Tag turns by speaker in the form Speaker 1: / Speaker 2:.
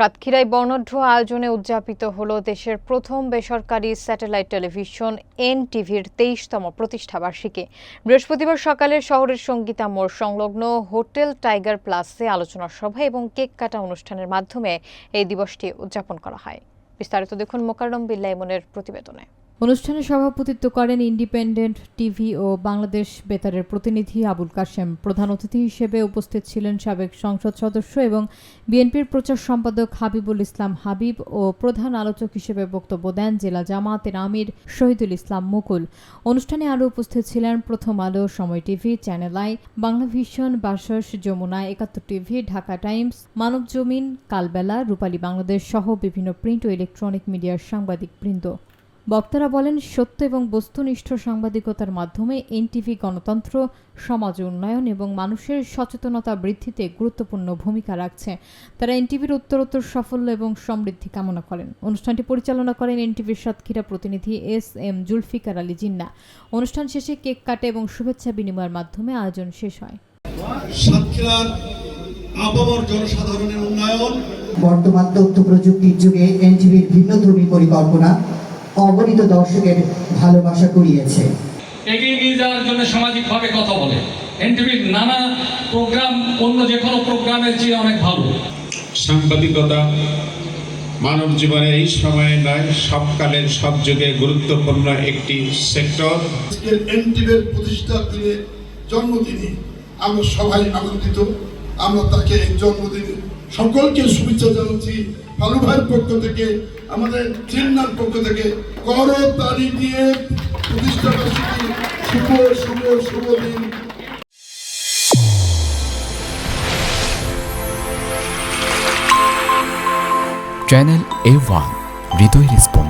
Speaker 1: সাতক্ষীরায় বর্ণাঢ্য আয়োজনে উদযাপিত হলো দেশের প্রথম বেসরকারি স্যাটেলাইট টেলিভিশন এনটিভির ২৩তম প্রতিষ্ঠাবার্ষিকী। বৃহস্পতিবার সকালে শহরের সঙ্গীতা মোড় সংলগ্ন হোটেল টাইগার প্লাসে আলোচনা সভা এবং কেক কাটা অনুষ্ঠানের মাধ্যমে এই দিবসটি উদযাপন করা হয়। বিস্তারিত দেখুন মোকাররম বিল্লাহ ইমনের প্রতিবেদনে।
Speaker 2: অনুষ্ঠানে সভাপতিত্ব করেন ইন্ডিপেন্ডেন্ট টিভি ও বাংলাদেশ বেতারের প্রতিনিধি আবুল কাশেম। প্রধান অতিথি হিসেবে উপস্থিত ছিলেন সাবেক সংসদ সদস্য এবং বিএনপির প্রচার সম্পাদক হাবিবুল ইসলাম হাবিব ও প্রধান আলোচক হিসেবে বক্তব্য দেন জেলা জামায়াতের আমির শহীদুল ইসলাম মুকুল। অনুষ্ঠানে আরও উপস্থিত ছিলেন Prothom Alo, Somoy TV, channel I, Bangla vision, বাসস, যমুনা, ৭১ টিভি, ঢাকা টাইমস, মানব জমিন, কালবেলা, রূপালী বাংলাদেশ সহ বিভিন্ন প্রিন্ট ও ইলেকট্রনিক মিডিয়ার সাংবাদিকবৃন্দ। বক্তারা বলেন, সত্য এবং বস্তুনিষ্ঠ সাংবাদিকতার মাধ্যমে এনটিভি গণতন্ত্র, সমাজ উন্নয়ন এবং মানুষের সচেতনতা বৃদ্ধিতে গুরুত্বপূর্ণ ভূমিকা রাখছে। তারা এনটিভির উত্তরোত্তর সাফল্য এবং সমৃদ্ধি কামনা করেন। অনুষ্ঠানটি পরিচালনা করেন এনটিভির সাতক্ষীরা প্রতিনিধি এস.এম. জুলফিকার আলী জিন্না। অনুষ্ঠান শেষে কেক কাটে এবং শুভেচ্ছা বিনিময়ের মাধ্যমে আয়োজন শেষ হয়।
Speaker 3: সাতক্ষীরার আপামর জনসাধারণের উন্নয়ন,
Speaker 4: বর্তমান তথ্য প্রযুক্তির যুগে এনটিভির ভিন্নধর্মী পরিকল্পনা অগণিত দর্শকের ভালোবাসা কুড়িয়েছে।
Speaker 5: এগিয়ে নিয়ে যাওয়ার জন্য সামাজিকভাবে কথা বলে। এনটিভির নানা প্রোগ্রাম অন্য যে কোনো প্রোগ্রামের চেয়ে অনেক ভালো।
Speaker 6: সাংবাদিকতা মানব জীবনের এই সময়ে নয়, সবকালের সব যুগে গুরুত্বপূর্ণ একটি সেক্টর।
Speaker 3: এনটিভির প্রতিষ্ঠার দিনে, জন্মদিনে আমরা সবাই আনন্দিত। আমরা তাকে এই জন্মদিনে সকলকে শুভেচ্ছা জানাচ্ছি। ফালু ভাইয়ের পক্ষ থেকে, আমাদের চিন্নার পক্ষ থেকে করতালি দিয়ে প্রতিষ্ঠাবার্ষিকী শুভ শুভ শুভ দিন।
Speaker 7: চ্যানেল A1 হৃদয় রেসপন্স।